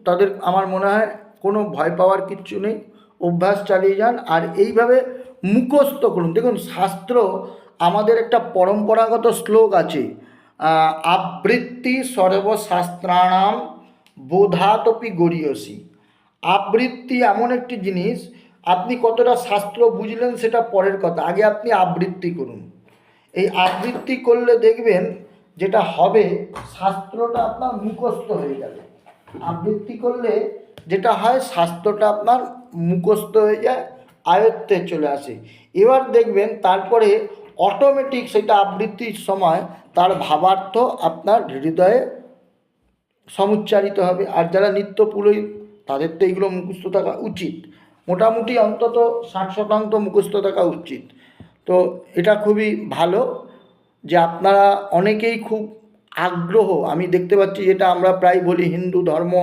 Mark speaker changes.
Speaker 1: তাদের আমার মনে হয় কোনো ভয় পাওয়ার কিচ্ছু নেই, অভ্যাস চালিয়ে যান আর এইভাবে মুখস্থ করুন। দেখুন শাস্ত্র আমাদের একটা পরম্পরাগত শ্লোক আছে, আবৃত্তি সর্বশাস্ত্রাণাম বোধাতপি গরীয়সী। আবৃত্তি এমন একটি জিনিস, আপনি কতটা শাস্ত্র বুঝলেন সেটা পরের কথা, আগে আপনি আবৃত্তি করুন। এই আবৃত্তি করলে দেখবেন যেটা হবে, শাস্ত্রটা আপনার মুখস্থ হয়ে যাবে। আবৃত্তি করলে যেটা হয়, শাস্ত্রটা আপনার মুখস্থ হয়ে যায়, আয়ত্তে চলে আসে। এবার দেখবেন তারপরে অটোমেটিক সেটা আবৃত্তির সময় তার ভাবার্থ আপনার হৃদয়ে সমুচ্চারিত হবে। আর যারা নিত্য পুরোহিত তাদের তো এইগুলো মুখস্থ থাকা উচিত, মোটামুটি অন্তত 60% মুখস্থ থাকা উচিত। তো এটা খুবই ভালো যে আপনারা অনেকেই খুব আগ্রহ আমি দেখতে পাচ্ছি, যেটা আমরা প্রায় বলি হিন্দু ধর্ম